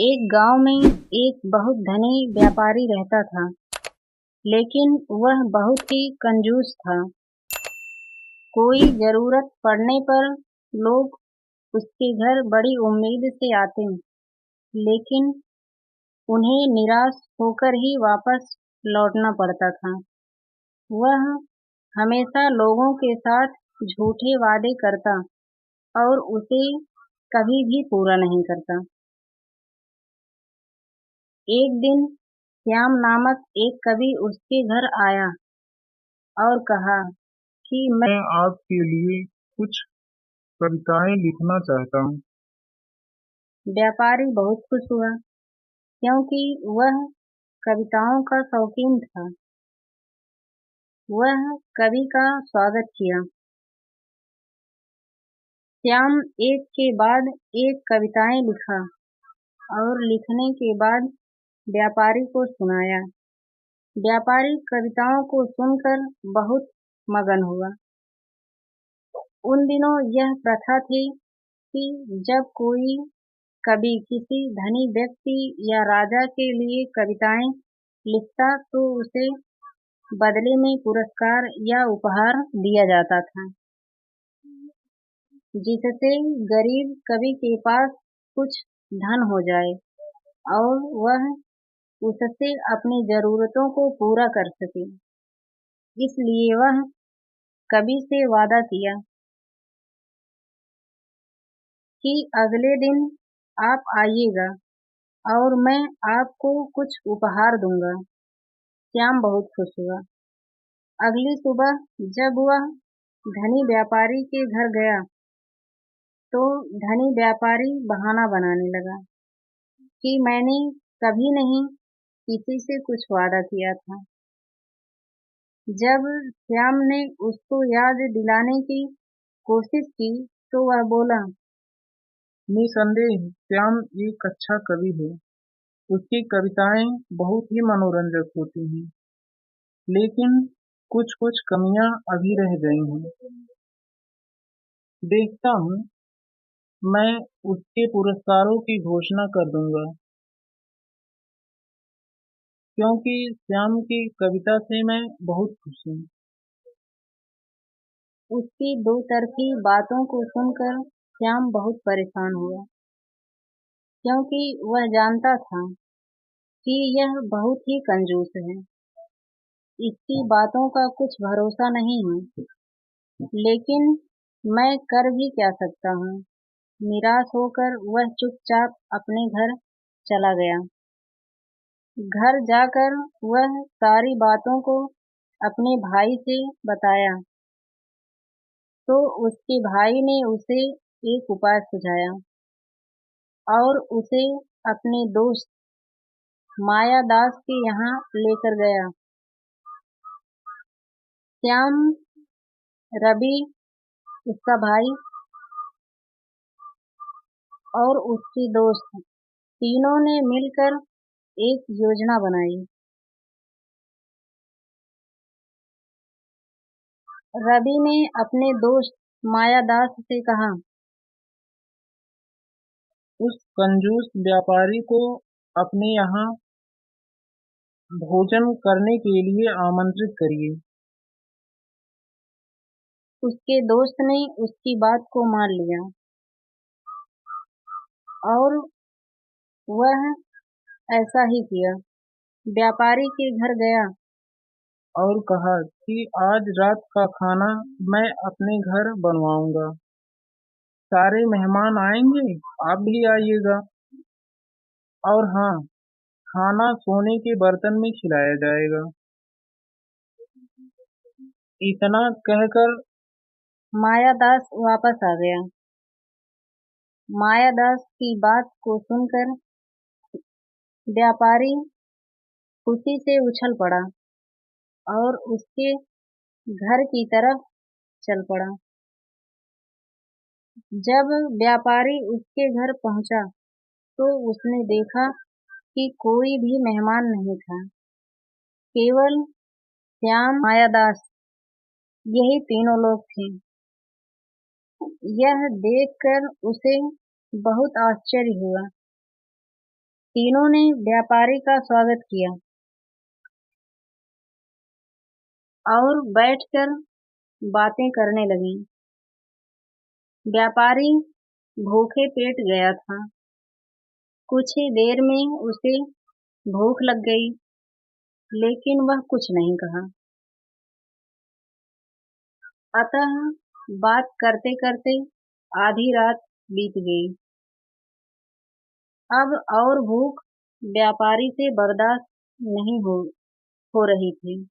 एक गांव में एक बहुत धनी व्यापारी रहता था, लेकिन वह बहुत ही कंजूस था। कोई जरूरत पड़ने पर लोग उसके घर बड़ी उम्मीद से आते, लेकिन उन्हें निराश होकर ही वापस लौटना पड़ता था। वह हमेशा लोगों के साथ झूठे वादे करता और उसे कभी भी पूरा नहीं करता। एक दिन श्याम नामक एक कवि उसके घर आया और कहा कि मैं मैं आपके लिए कुछ कविताएं लिखना चाहता हूँ। व्यापारी बहुत खुश हुआ, क्योंकि वह कविताओं का शौकीन था। वह कवि का स्वागत किया। श्याम एक के बाद एक कविताएं लिखा और लिखने के बाद व्यापारी को सुनाया। व्यापारी कविताओं को सुनकर बहुत मगन हुआ। उन दिनों यह प्रथा थी कि जब कोई कवि किसी धनी व्यक्ति या राजा के लिए कविताएं लिखता तो उसे बदले में पुरस्कार या उपहार दिया जाता था, जिससे गरीब कवि के पास कुछ धन हो जाए और वह उससे अपनी जरूरतों को पूरा कर सके। इसलिए वह कवि से वादा किया कि अगले दिन आप आइएगा और मैं आपको कुछ उपहार दूंगा। श्याम बहुत खुश हुआ। अगली सुबह जब वह धनी व्यापारी के घर गया तो धनी व्यापारी बहाना बनाने लगा कि मैंने कभी नहीं किसी से कुछ वादा किया था। जब श्याम ने उसको याद दिलाने की कोशिश की तो वह बोला, निसंदेह श्याम एक अच्छा कवि है। उसकी कविताएं बहुत ही मनोरंजक होती हैं, लेकिन कुछ कुछ कमियां अभी रह गई हैं। देखता हूँ, मैं उसके पुरस्कारों की घोषणा कर दूंगा, क्योंकि श्याम की कविता से मैं बहुत खुश हूँ। उसकी दो तरफी बातों को सुनकर श्याम बहुत परेशान हुआ, क्योंकि वह जानता था कि यह बहुत ही कंजूस है। इसकी बातों का कुछ भरोसा नहीं है, लेकिन मैं कर भी क्या सकता हूँ। निराश होकर वह चुपचाप अपने घर चला गया। घर जाकर वह सारी बातों को अपने भाई से बताया तो उसके भाई ने उसे एक उपाय सुझाया और उसे अपने दोस्त माया दास के यहाँ लेकर गया। श्याम, रवि, उसका भाई और उसके दोस्त तीनों ने मिलकर एक योजना बनाई। रवि ने अपने दोस्त माया दास से कहा, उस कंजूस व्यापारी को अपने यहाँ भोजन करने के लिए आमंत्रित करिए। उसके दोस्त ने उसकी बात को मान लिया और वह ऐसा ही किया। व्यापारी के घर गया और कहा कि आज रात का खाना मैं अपने घर बनवाऊंगा। सारे मेहमान आएंगे, आप भी आइएगा। और हाँ, खाना सोने के बर्तन में खिलाया जाएगा। इतना कहकर मायादास वापस आ गया। मायादास की बात को सुनकर व्यापारी खुशी से उछल पड़ा और उसके घर की तरफ चल पड़ा। जब व्यापारी उसके घर पहुंचा तो उसने देखा कि कोई भी मेहमान नहीं था, केवल श्याम, मायादास, यही तीनों लोग थे। यह देखकर उसे बहुत आश्चर्य हुआ। तीनों ने व्यापारी का स्वागत किया और बैठकर बातें करने लगी। व्यापारी भूखे पेट गया था। कुछ ही देर में उसे भूख लग गई, लेकिन वह कुछ नहीं कहा। अतः बात करते करते आधी रात बीत गई। अब और भूख व्यापारी से बर्दाश्त नहीं हो रही थी।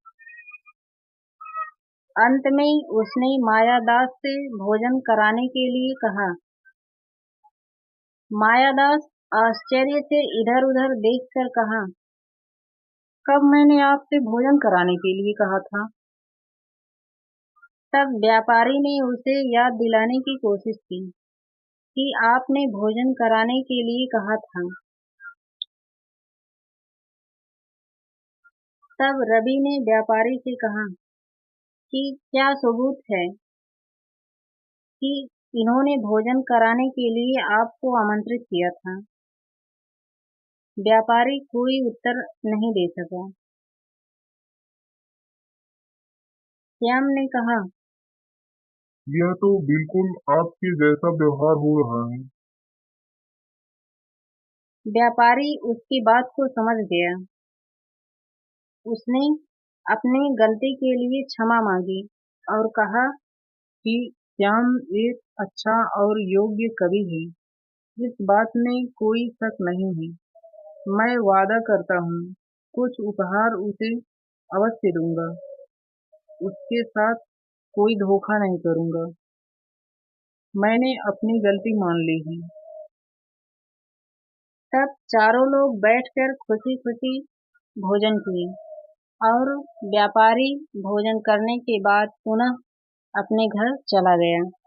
अंत में उसने मायादास से भोजन कराने के लिए कहा। मायादास आश्चर्य से इधर-उधर देखकर कहा, कब मैंने आपसे भोजन कराने के लिए कहा था? तब व्यापारी ने उसे याद दिलाने की कोशिश की कि आपने भोजन कराने के लिए कहा था। तब रवि ने व्यापारी से कहा कि क्या सबूत है कि इन्होंने भोजन कराने के लिए आपको आमंत्रित किया था? व्यापारी कोई उत्तर नहीं दे सका। श्याम ने कहा, यह तो बिल्कुल आपके जैसा व्यवहार हो रहा है। व्यापारी उसकी बात को समझ गया। उसने अपनी गलती के लिए क्षमा मांगी और कहा कि श्याम एक अच्छा और योग्य कवि है। इस बात में कोई शक नहीं है। मैं वादा करता हूँ, कुछ उपहार उसे अवश्य दूंगा। उसके साथ कोई धोखा नहीं करूंगा। मैंने अपनी गलती मान ली है। तब चारों लोग बैठकर खुशी-खुशी भोजन किए और व्यापारी भोजन करने के बाद पुनः अपने घर चला गया।